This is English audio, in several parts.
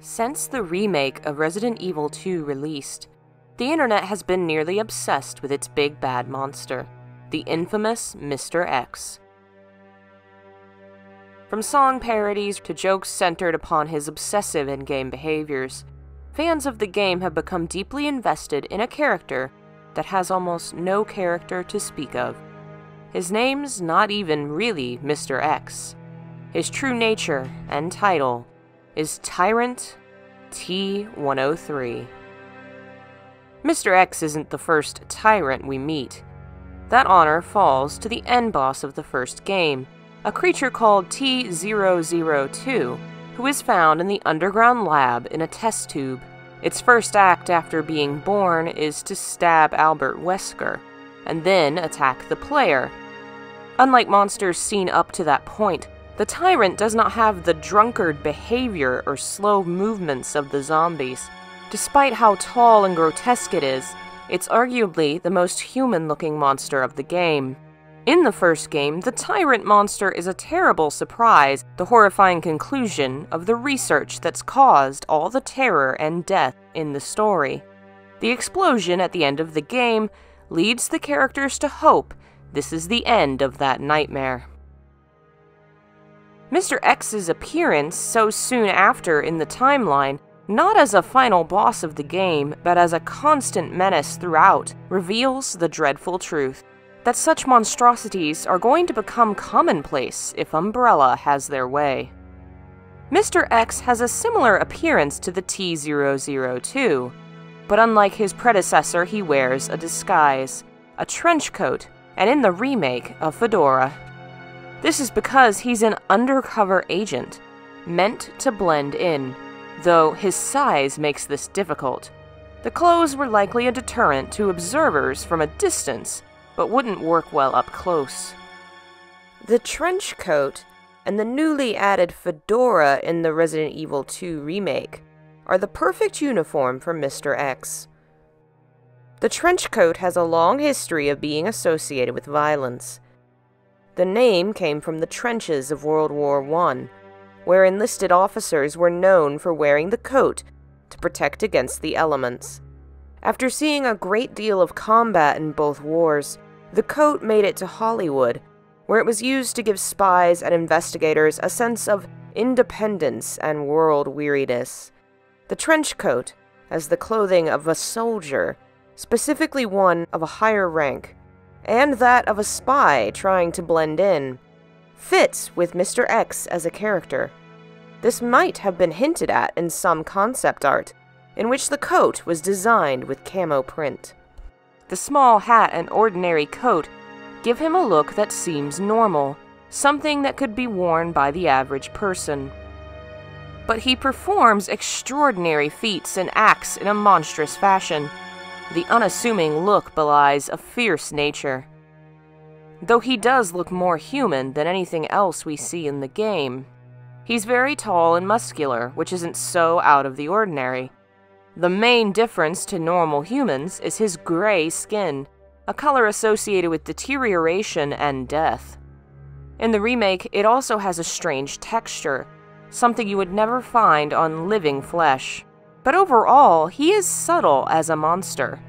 Since the remake of Resident Evil 2 released, the internet has been nearly obsessed with its big bad monster, the infamous Mr. X. From song parodies to jokes centered upon his obsessive in-game behaviors, fans of the game have become deeply invested in a character that has almost no character to speak of. His name's not even really Mr. X. His true nature and title is Tyrant T-103. Mr. X isn't the first tyrant we meet. That honor falls to the end boss of the first game, a creature called T-002, who is found in the underground lab in a test tube. Its first act after being born is to stab Albert Wesker, and then attack the player. Unlike monsters seen up to that point, the Tyrant does not have the drunkard behavior or slow movements of the zombies. Despite how tall and grotesque it is, it's arguably the most human-looking monster of the game. In the first game, the Tyrant monster is a terrible surprise, the horrifying conclusion of the research that's caused all the terror and death in the story. The explosion at the end of the game leads the characters to hope this is the end of that nightmare. Mr. X's appearance so soon after in the timeline, not as a final boss of the game, but as a constant menace throughout, reveals the dreadful truth that such monstrosities are going to become commonplace if Umbrella has their way. Mr. X has a similar appearance to the T-002, but unlike his predecessor, he wears a disguise, a trench coat, and in the remake, a fedora. This is because he's an undercover agent, meant to blend in, though his size makes this difficult. The clothes were likely a deterrent to observers from a distance, but wouldn't work well up close. The trench coat and the newly added fedora in the Resident Evil 2 remake are the perfect uniform for Mr. X. The trench coat has a long history of being associated with violence. The name came from the trenches of World War I, where enlisted officers were known for wearing the coat to protect against the elements. After seeing a great deal of combat in both wars, the coat made it to Hollywood, where it was used to give spies and investigators a sense of independence and world-weariness. The trench coat, as the clothing of a soldier, specifically one of a higher rank, and that of a spy trying to blend in, fits with Mr. X as a character. This might have been hinted at in some concept art, in which the coat was designed with camo print. The small hat and ordinary coat give him a look that seems normal, something that could be worn by the average person. But he performs extraordinary feats and acts in a monstrous fashion. The unassuming look belies a fierce nature. Though he does look more human than anything else we see in the game. He's very tall and muscular, which isn't so out of the ordinary. The main difference to normal humans is his gray skin, a color associated with deterioration and death. In the remake, it also has a strange texture, something you would never find on living flesh. But overall, he is subtle as a monster.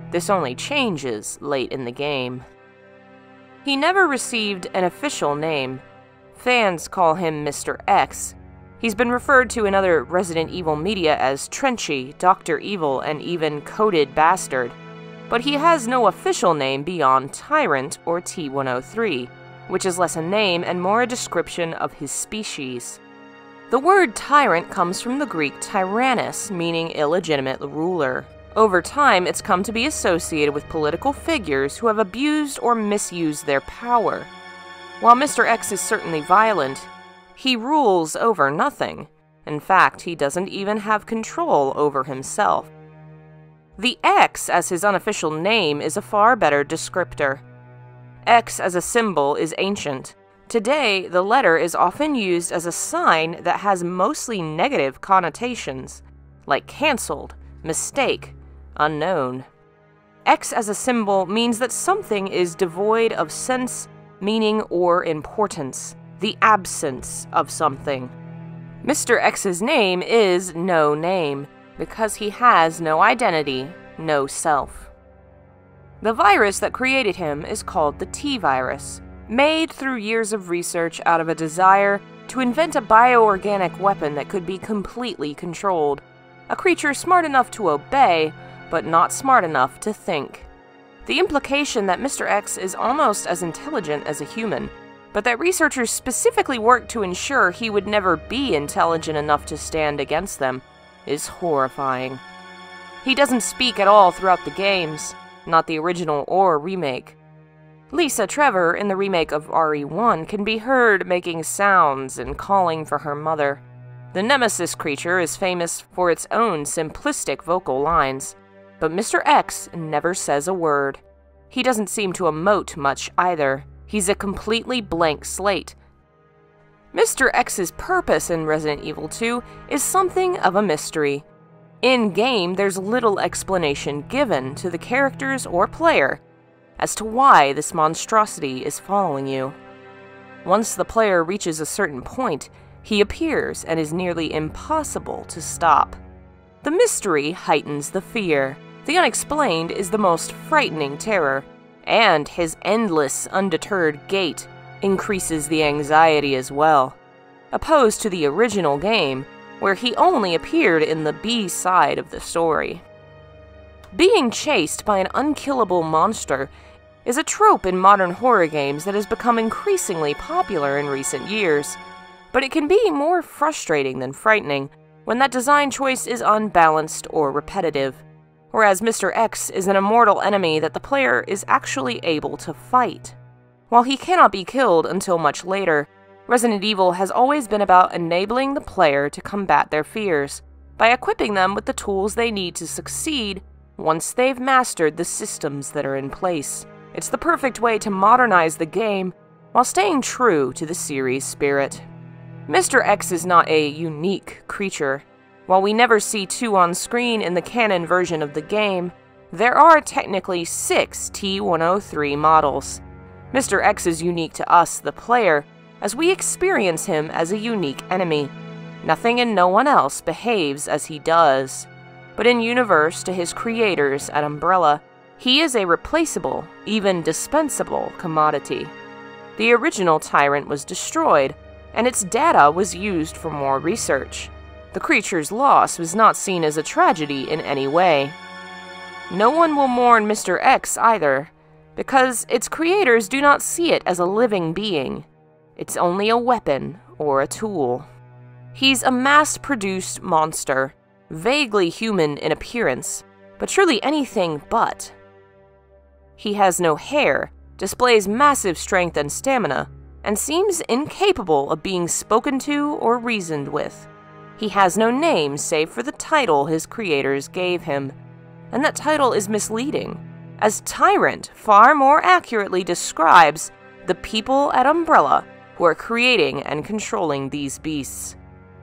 This only changes late in the game. He never received an official name. Fans call him Mr. X. He's been referred to in other Resident Evil media as Trenchy, Dr. Evil, and even Coded Bastard. But he has no official name beyond Tyrant or T-103, which is less a name and more a description of his species. The word tyrant comes from the Greek tyrannus, meaning illegitimate ruler. Over time, it's come to be associated with political figures who have abused or misused their power. While Mr. X is certainly violent, he rules over nothing. In fact, he doesn't even have control over himself. The X as his unofficial name is a far better descriptor. X as a symbol is ancient. Today, the letter is often used as a sign that has mostly negative connotations, like cancelled, mistake, unknown. X as a symbol means that something is devoid of sense, meaning, or importance, the absence of something. Mr. X's name is no name, because he has no identity, no self. The virus that created him is called the T-virus, made through years of research out of a desire to invent a bioorganic weapon that could be completely controlled, a creature smart enough to obey, but not smart enough to think. The implication that Mr. X is almost as intelligent as a human, but that researchers specifically worked to ensure he would never be intelligent enough to stand against them, is horrifying. He doesn't speak at all throughout the games, not the original or remake. Lisa Trevor in the remake of RE1 can be heard making sounds and calling for her mother. The Nemesis creature is famous for its own simplistic vocal lines, but Mr. X never says a word. He doesn't seem to emote much either. He's a completely blank slate. Mr. X's purpose in Resident Evil 2 is something of a mystery. In-game, there's little explanation given to the characters or player as to why this monstrosity is following you. Once the player reaches a certain point, he appears and is nearly impossible to stop. The mystery heightens the fear. The unexplained is the most frightening terror, and his endless, undeterred gait increases the anxiety as well, opposed to the original game, where he only appeared in the B side of the story. Being chased by an unkillable monster is a trope in modern horror games that has become increasingly popular in recent years, but it can be more frustrating than frightening when that design choice is unbalanced or repetitive, whereas Mr. X is an immortal enemy that the player is actually able to fight. While he cannot be killed until much later, Resident Evil has always been about enabling the player to combat their fears by equipping them with the tools they need to succeed once they've mastered the systems that are in place. It's the perfect way to modernize the game while staying true to the series' spirit. Mr. X is not a unique creature. While we never see two on screen in the canon version of the game, there are technically 6 T-103 models. Mr. X is unique to us, the player, as we experience him as a unique enemy. Nothing and no one else behaves as he does. But in universe to his creators at Umbrella, he is a replaceable, even dispensable commodity. The original Tyrant was destroyed, and its data was used for more research. The creature's loss was not seen as a tragedy in any way. No one will mourn Mr. X either, because its creators do not see it as a living being. It's only a weapon or a tool. He's a mass-produced monster, vaguely human in appearance, but truly anything but. He has no hair, displays massive strength and stamina, and seems incapable of being spoken to or reasoned with. He has no name save for the title his creators gave him, and that title is misleading, as Tyrant far more accurately describes the people at Umbrella who are creating and controlling these beasts.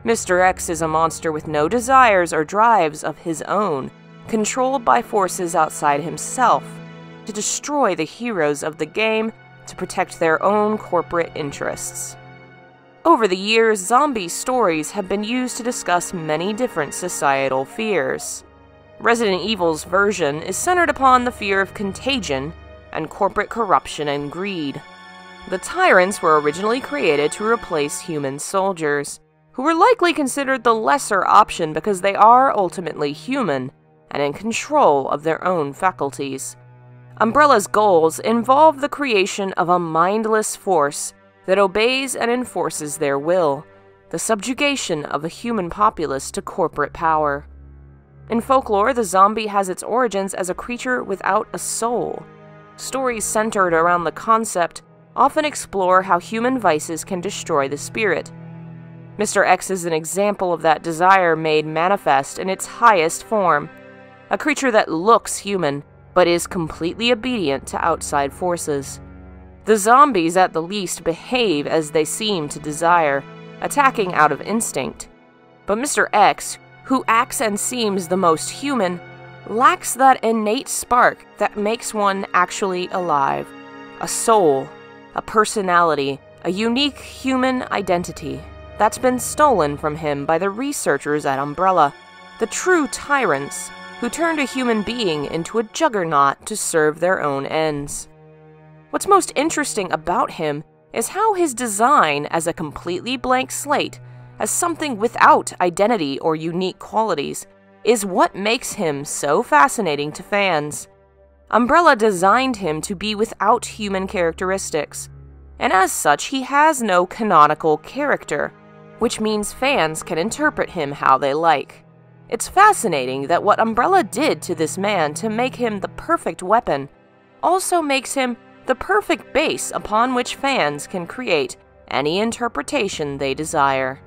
Mr. X is a monster with no desires or drives of his own, controlled by forces outside himself, to destroy the heroes of the game to protect their own corporate interests. Over the years, zombie stories have been used to discuss many different societal fears. Resident Evil's version is centered upon the fear of contagion and corporate corruption and greed. The Tyrants were originally created to replace human soldiers, who were likely considered the lesser option because they are ultimately human and in control of their own faculties. Umbrella's goals involve the creation of a mindless force that obeys and enforces their will, the subjugation of a human populace to corporate power. In folklore, the zombie has its origins as a creature without a soul. Stories centered around the concept often explore how human vices can destroy the spirit. Mr. X is an example of that desire made manifest in its highest form, a creature that looks human, but is completely obedient to outside forces. The zombies at the least behave as they seem to desire, attacking out of instinct. But Mr. X, who acts and seems the most human, lacks that innate spark that makes one actually alive. A soul, a personality, a unique human identity. that's been stolen from him by the researchers at Umbrella, the true tyrants who turned a human being into a juggernaut to serve their own ends. What's most interesting about him is how his design as a completely blank slate, as something without identity or unique qualities, is what makes him so fascinating to fans. Umbrella designed him to be without human characteristics, and as such he has no canonical character, which means fans can interpret him how they like. It's fascinating that what Umbrella did to this man to make him the perfect weapon also makes him the perfect base upon which fans can create any interpretation they desire.